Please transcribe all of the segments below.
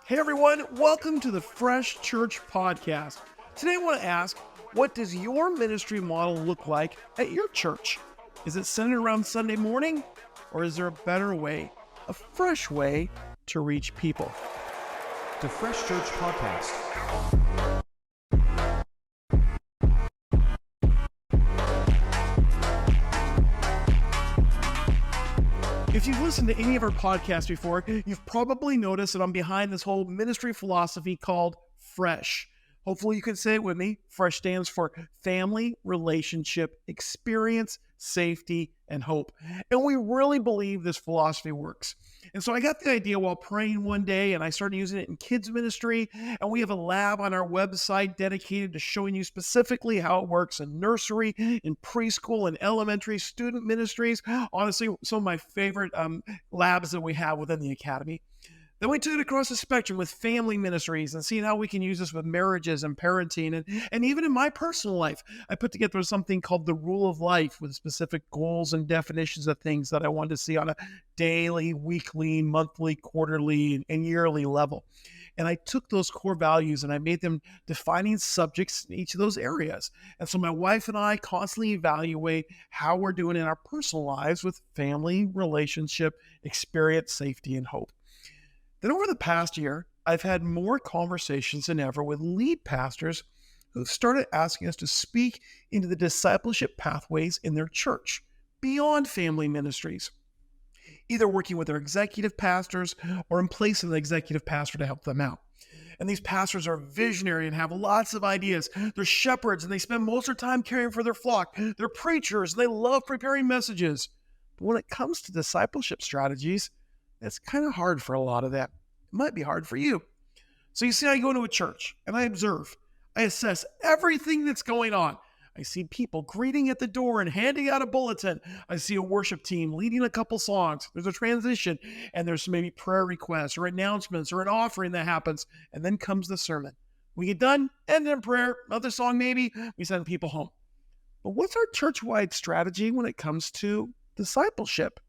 Hey everyone, welcome to the Fresh Church Podcast. Today I want to ask, what does your ministry model look like at your church? Is it centered around Sunday morning, or is there a better way, a fresh way to reach people? The Fresh Church Podcast. If you've listened to any of our podcasts before, you've probably noticed that I'm behind this whole ministry philosophy called FRESH. Hopefully you can say it with me. FRESH stands for family, relationship, experience, safety, and hope. And we really believe this philosophy works. And so I got the idea while praying one day, and I started using it in kids ministry. And we have a lab on our website dedicated to showing you specifically how it works in nursery, in preschool, and elementary student ministries. Honestly, some of my favorite labs that we have within the academy. Then we took it across the spectrum with family ministries and seeing how we can use this with marriages and parenting. And even in my personal life, I put together something called the Rule of Life with specific goals and definitions of things that I wanted to see on a daily, weekly, monthly, quarterly, and yearly level. And I took those core values and I made them defining subjects in each of those areas. And so my wife and I constantly evaluate how we're doing in our personal lives with family, relationship, experience, safety, and hope. Then over the past year, I've had more conversations than ever with lead pastors who've started asking us to speak into the discipleship pathways in their church, beyond family ministries, either working with their executive pastors or in place of an executive pastor to help them out. And these pastors are visionary and have lots of ideas. They're shepherds and they spend most of their time caring for their flock. They're preachers and they love preparing messages. But when it comes to discipleship strategies, it's kind of hard for a lot of that. It might be hard for you. So you see, I go into a church and I observe. I assess everything that's going on. I see people greeting at the door and handing out a bulletin. I see a worship team leading a couple songs. There's a transition and there's maybe prayer requests or announcements or an offering that happens. And then comes the sermon. We get done, and then prayer, another song maybe, we send people home. But what's our church-wide strategy when it comes to discipleship?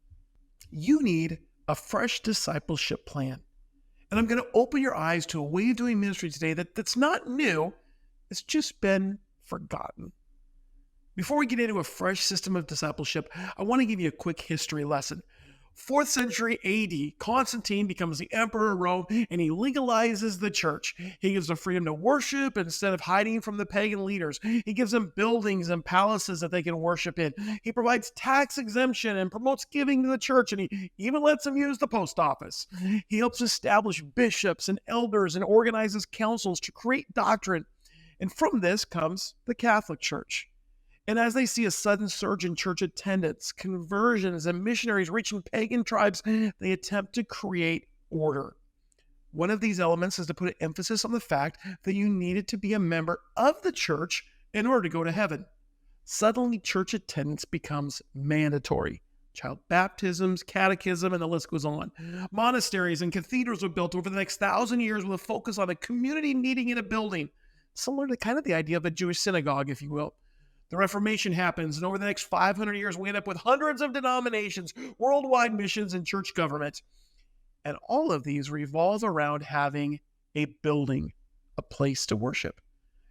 You need a fresh discipleship plan. And I'm going to open your eyes to a way of doing ministry today that's not new. It's just been forgotten. Before we get into a fresh system of discipleship, I want to give you a quick history lesson. 4th century AD, Constantine becomes the emperor of Rome and he legalizes the church. He gives them freedom to worship instead of hiding from the pagan leaders. He gives them buildings and palaces that they can worship in. He provides tax exemption and promotes giving to the church, and he even lets them use the post office. He helps establish bishops and elders and organizes councils to create doctrine. And from this comes the Catholic Church. And as they see a sudden surge in church attendance, conversions, and missionaries reaching pagan tribes, they attempt to create order. One of these elements is to put an emphasis on the fact that you needed to be a member of the church in order to go to heaven. Suddenly, church attendance becomes mandatory. Child baptisms, catechism, and the list goes on. Monasteries and cathedrals were built over the next 1,000 years with a focus on a community meeting in a building, similar to kind of the idea of a Jewish synagogue, if you will. The Reformation happens, and over the next 500 years, we end up with hundreds of denominations, worldwide missions, and church government. And all of these revolve around having a building, a place to worship.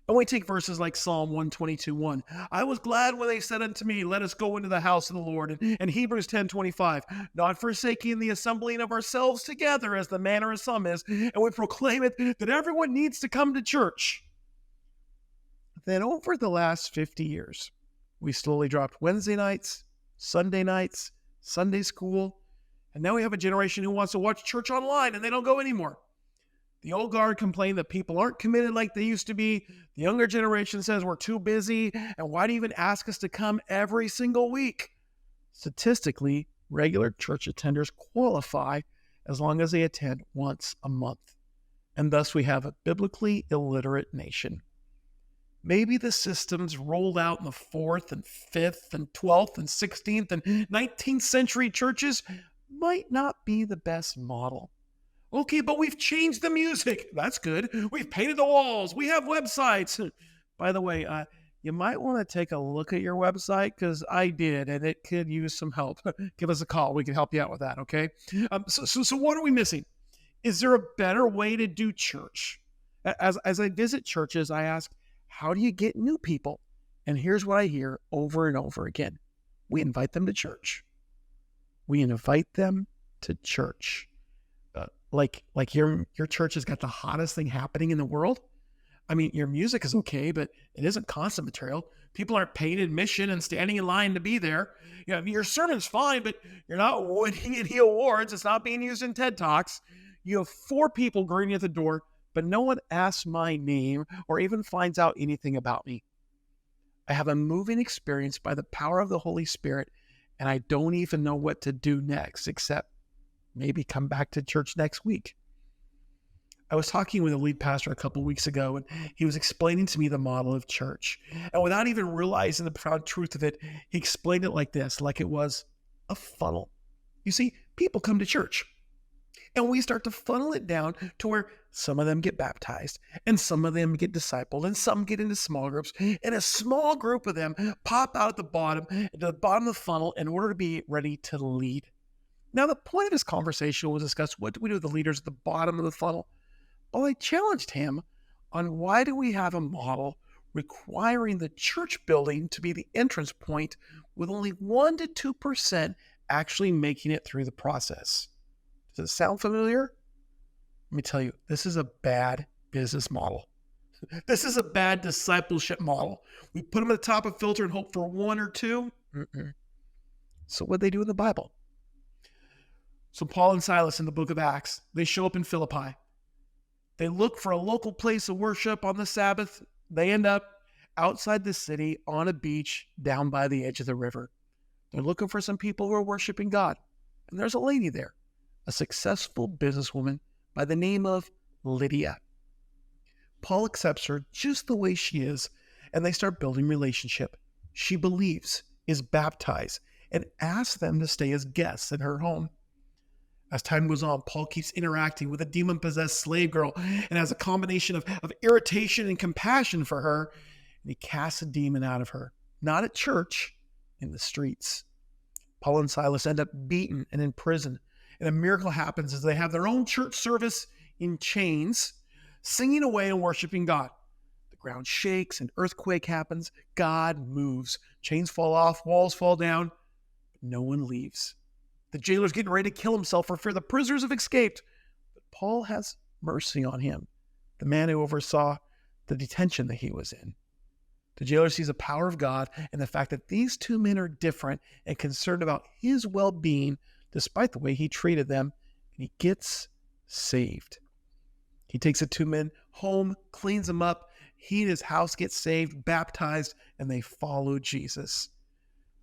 And we take verses like Psalm 122:1. I was glad when they said unto me, let us go into the house of the Lord. And Hebrews 10:25, not forsaking the assembling of ourselves together as the manner of some is, and we proclaim it that everyone needs to come to church. Then over the last 50 years, we slowly dropped Wednesday nights, Sunday school, and now we have a generation who wants to watch church online and they don't go anymore. The old guard complained that people aren't committed like they used to be. The younger generation says we're too busy, and why do you even ask us to come every single week? Statistically, regular church attenders qualify as long as they attend once a month, and thus we have a biblically illiterate nation. Maybe the systems rolled out in the 4th and 5th and 12th and 16th and 19th century churches might not be the best model. Okay, but we've changed the music. That's good. We've painted the walls. We have websites. By the way, you might want to take a look at your website because I did, and it could use some help. Give us a call. We can help you out with that, okay? So what are we missing? Is there a better way to do church? As I visit churches, I ask, how do you get new people? And here's what I hear over and over again. We invite them to church. We invite them to church. Like your church has got the hottest thing happening in the world. I mean, your music is okay, but it isn't concert material. People aren't paying admission and standing in line to be there. You know, your sermon's fine, but you're not winning any awards. It's not being used in TED Talks. You have 4 people greeting at the door, but no one asks my name or even finds out anything about me. I have a moving experience by the power of the Holy Spirit, and I don't even know what to do next, except maybe come back to church next week. I was talking with a lead pastor a couple weeks ago, and he was explaining to me the model of church. And without even realizing the profound truth of it, he explained it like this, like it was a funnel. You see, people come to church, and we start to funnel it down to where some of them get baptized, and some of them get discipled, and some get into small groups, and a small group of them pop out at the bottom, into the bottom of the funnel in order to be ready to lead. Now, the point of this conversation was discuss what do we do with the leaders at the bottom of the funnel. Well, I challenged him on why do we have a model requiring the church building to be the entrance point with only 1% to 2% actually making it through the process. Does it sound familiar? Let me tell you, this is a bad business model. This is a bad discipleship model. We put them at the top of the filter and hope for 1 or 2. So what they do in the Bible? So Paul and Silas in the book of Acts, they show up in Philippi. They look for a local place of worship on the Sabbath. They end up outside the city on a beach down by the edge of the river. They're looking for some people who are worshiping God. And there's a lady there, a successful businesswoman by the name of Lydia. Paul accepts her just the way she is, and they start building relationship. She believes, is baptized, and asks them to stay as guests in her home. As time goes on, Paul keeps interacting with a demon-possessed slave girl and has a combination of irritation and compassion for her, and he casts a demon out of her, not at church, in the streets. Paul and Silas end up beaten and in prison, and a miracle happens as they have their own church service in chains, singing away and worshiping God. The ground shakes, an earthquake happens, God moves, chains fall off, walls fall down, but no one leaves. The jailer's getting ready to kill himself for fear the prisoners have escaped. But Paul has mercy on him, the man who oversaw the detention that he was in. The jailer sees the power of God and the fact that these 2 men are different and concerned about his well-being despite the way he treated them, and he gets saved. He takes the 2 men home, cleans them up. He and his house get saved, baptized, and they follow Jesus.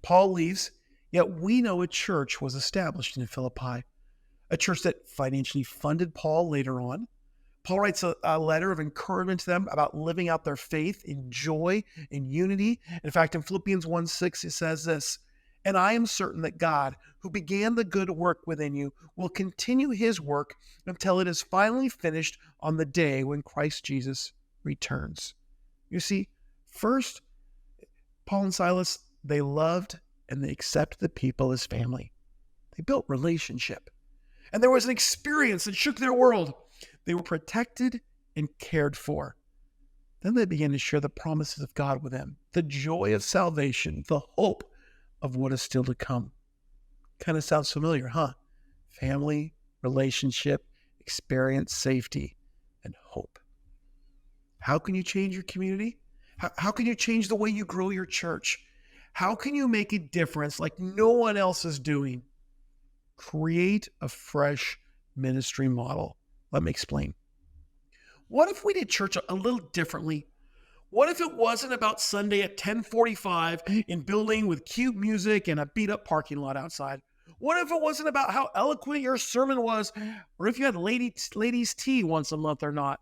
Paul leaves. Yet we know a church was established in Philippi, a church that financially funded Paul later on. Paul writes a letter of encouragement to them about living out their faith in joy and unity. In fact, in Philippians 1:6, it says this, "And I am certain that God, who began the good work within you, will continue his work until it is finally finished on the day when Christ Jesus returns." You see, first, Paul and Silas, they loved and they accepted the people as family. They built relationship. And there was an experience that shook their world. They were protected and cared for. Then they began to share the promises of God with them, the joy of salvation, the hope of what is still to come. Kind of sounds familiar, huh? Family, relationship, experience, safety, and hope. How can you change your community? How can you change the way you grow your church? How can you make a difference like no one else is doing? Create a fresh ministry model. Let me explain. What if we did church a little differently? What if it wasn't about Sunday at 10:45 in building with cute music and a beat-up parking lot outside? What if it wasn't about how eloquent your sermon was, or if you had ladies' tea once a month or not?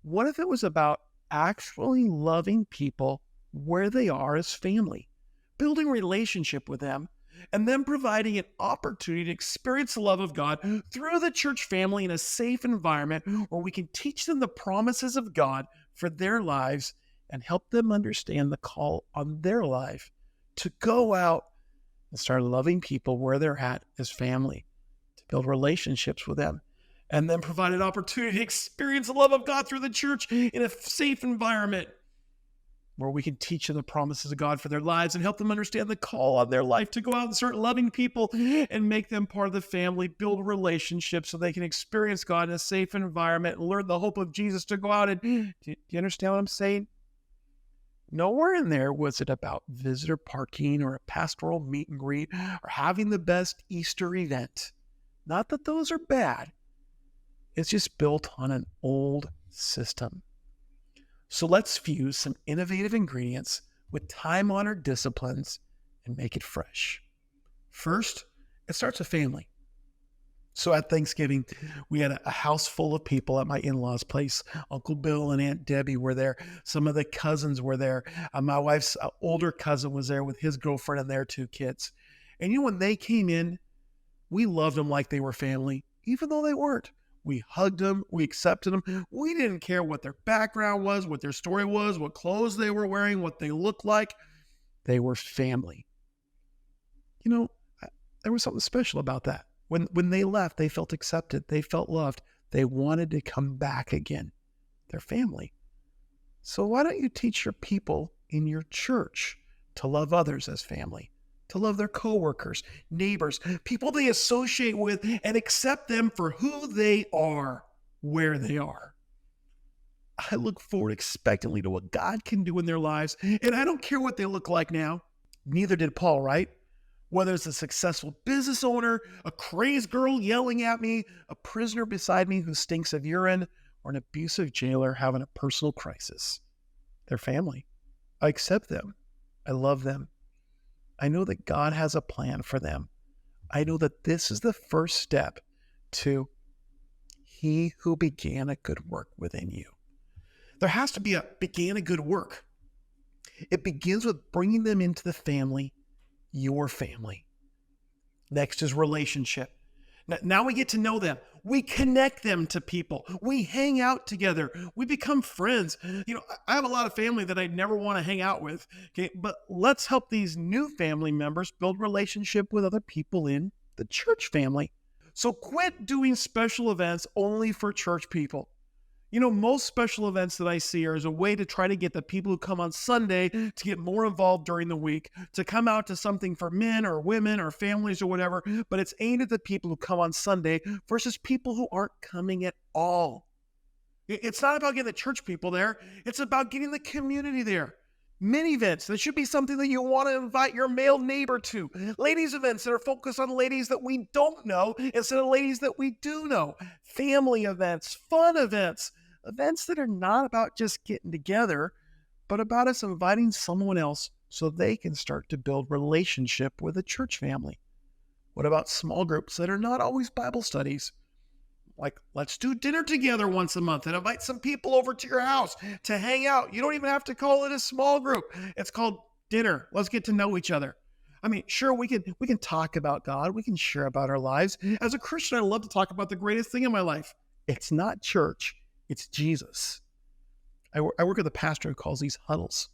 What if it was about actually loving people where they are as family, building relationship with them, and then providing an opportunity to experience the love of God through the church family in a safe environment where we can teach them the promises of God for their lives and help them understand the call on their life to go out and start loving people where they're at as family, to build relationships with them, and then provided opportunity to experience the love of God through the church in a safe environment where we can teach them the promises of God for their lives and help them understand the call on their life to go out and start loving people and make them part of the family, build relationships so they can experience God in a safe environment and learn the hope of Jesus to go out and, do you understand what I'm saying? Nowhere in there was it about visitor parking or a pastoral meet and greet or having the best Easter event. Not that those are bad. It's just built on an old system. So let's fuse some innovative ingredients with time-honored disciplines and make it fresh. First, it starts with family. So at Thanksgiving, we had a house full of people at my in-laws' place. Uncle Bill and Aunt Debbie were there. Some of the cousins were there. My wife's older cousin was there with his girlfriend and their two kids. And when they came in, we loved them like they were family, even though they weren't. We hugged them. We accepted them. We didn't care what their background was, what their story was, what clothes they were wearing, what they looked like. They were family. There was something special about that. When they left, they felt accepted. They felt loved. They wanted to come back again. They're family. So why don't you teach your people in your church to love others as family, to love their coworkers, neighbors, people they associate with, and accept them for who they are, where they are. I look forward expectantly to what God can do in their lives, and I don't care what they look like now. Neither did Paul, right? Whether it's a successful business owner, a crazed girl yelling at me, a prisoner beside me who stinks of urine, or an abusive jailer having a personal crisis. They're family. I accept them. I love them. I know that God has a plan for them. I know that this is the first step to He who began a good work within you. There has to be a began a good work. It begins with bringing them into the family, your family. Next is relationship. Now we get to know them. We connect them to people. We hang out together. We become friends. I have a lot of family that I never want to hang out with. Okay, but let's help these new family members build relationship with other people in the church family. So quit doing special events only for church people. Most special events that I see are as a way to try to get the people who come on Sunday to get more involved during the week, to come out to something for men or women or families or whatever, but it's aimed at the people who come on Sunday versus people who aren't coming at all. It's not about getting the church people there. It's about getting the community there. Men events, that should be something that you want to invite your male neighbor to. Ladies events that are focused on ladies that we don't know instead of ladies that we do know. Family events, fun events that are not about just getting together, but about us inviting someone else so they can start to build relationship with a church family. What about small groups that are not always Bible studies? Like, let's do dinner together once a month and invite some people over to your house to hang out. You don't even have to call it a small group. It's called dinner. Let's get to know each other. Sure, we can talk about God. We can share about our lives. As a Christian, I love to talk about the greatest thing in my life. It's not church. It's Jesus. I work with a pastor who calls these huddles,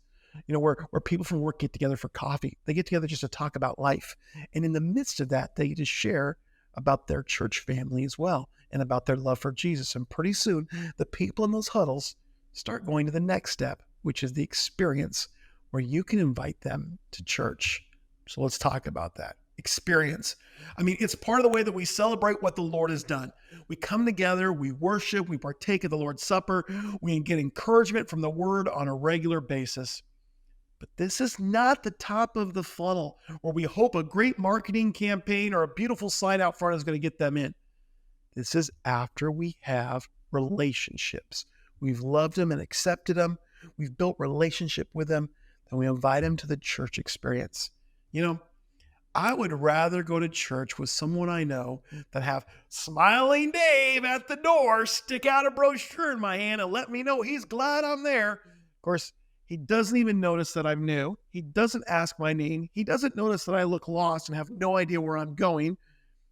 where people from work get together for coffee. They get together just to talk about life. And in the midst of that, they just share about their church family as well and about their love for Jesus. And pretty soon, the people in those huddles start going to the next step, which is the experience where you can invite them to church. So let's talk about that. Experience. It's part of the way that we celebrate what the Lord has done. We come together, we worship, we partake of the Lord's Supper, we get encouragement from the Word on a regular basis. But this is not the top of the funnel where we hope a great marketing campaign or a beautiful sign out front is going to get them in. This is after we have relationships. We've loved them and accepted them. We've built relationship with them, and we invite them to the church experience. I would rather go to church with someone I know that have Smiling Dave at the door stick out a brochure in my hand and let me know he's glad I'm there. Of course, he doesn't even notice that I'm new. He doesn't ask my name. He doesn't notice that I look lost and have no idea where I'm going.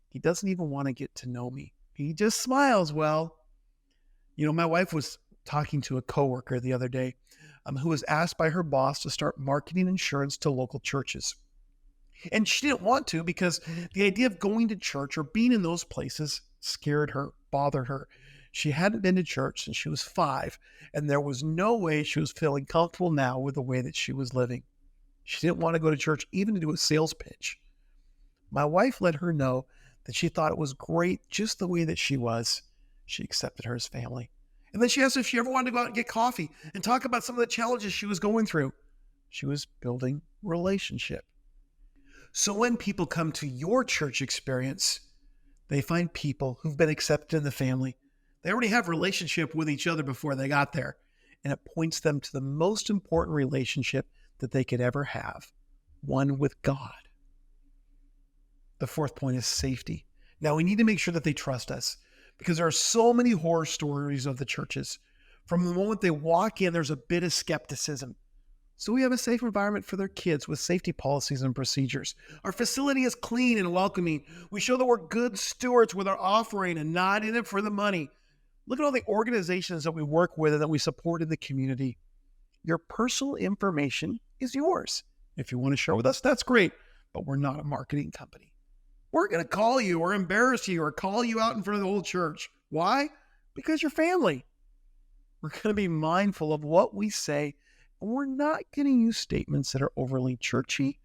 He doesn't even want to get to know me. He just smiles. Well, my wife was talking to a coworker the other day who was asked by her boss to start marketing insurance to local churches. And she didn't want to because the idea of going to church or being in those places scared her. bothered her. She hadn't been to church since she was 5, and there was no way she was feeling comfortable now with the way that she was living. She didn't want to go to church even to do a sales pitch. My wife let her know that she thought it was great just the way that she was. She accepted her as family. And then she asked if she ever wanted to go out and get coffee and talk about some of the challenges she was going through. She was building relationship. So when people come to your church experience, they find people who've been accepted in the family. They already have a relationship with each other before they got there. And it points them to the most important relationship that they could ever have, one with God. The fourth point is safety. Now we need to make sure that they trust us because there are so many horror stories of the churches. From the moment they walk in, there's a bit of skepticism. So we have a safe environment for their kids with safety policies and procedures. Our facility is clean and welcoming. We show that we're good stewards with our offering and not in it for the money. Look at all the organizations that we work with and that we support in the community. Your personal information is yours. If you want to share with us, that's great, but we're not a marketing company. We're going to call you or embarrass you or call you out in front of the whole church. Why? Because you're family. We're going to be mindful of what we say, and we're not going to use statements that are overly churchy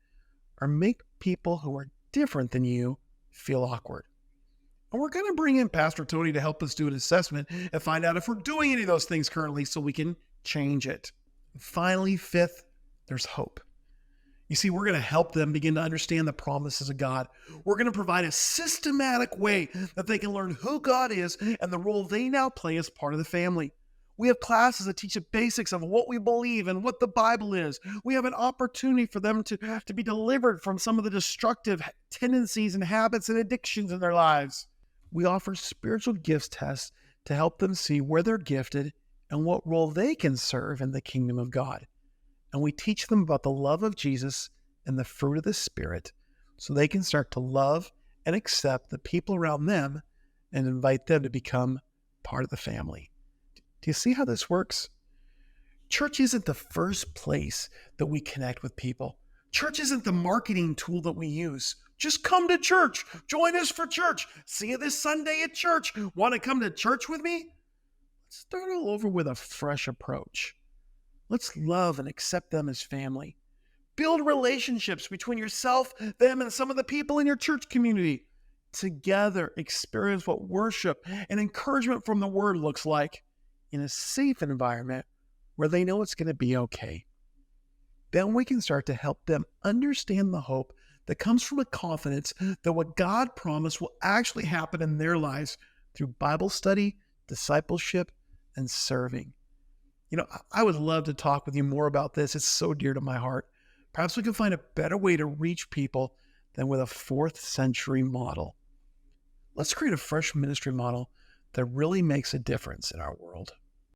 or make people who are different than you feel awkward. And we're going to bring in Pastor Tony to help us do an assessment and find out if we're doing any of those things currently so we can change it. And finally, fifth, there's hope. You see, we're going to help them begin to understand the promises of God. We're going to provide a systematic way that they can learn who God is and the role they now play as part of the family. We have classes that teach the basics of what we believe and what the Bible is. We have an opportunity for them to be delivered from some of the destructive tendencies and habits and addictions in their lives. We offer spiritual gifts tests to help them see where they're gifted and what role they can serve in the kingdom of God. And we teach them about the love of Jesus and the fruit of the Spirit so they can start to love and accept the people around them and invite them to become part of the family. Do you see how this works? Church isn't the first place that we connect with people. Church isn't the marketing tool that we use. Just come to church. Join us for church. See you this Sunday at church. Want to come to church with me? Let's start all over with a fresh approach. Let's love and accept them as family. Build relationships between yourself, them, and some of the people in your church community. Together, experience what worship and encouragement from the Word looks like in a safe environment where they know it's going to be okay. Then we can start to help them understand the hope that comes from a confidence that what God promised will actually happen in their lives through Bible study, discipleship, and serving. You know, I would love to talk with you more about this. It's so dear to my heart. Perhaps we can find a better way to reach people than with a 4th century model. Let's create a fresh ministry model that really makes a difference in our world.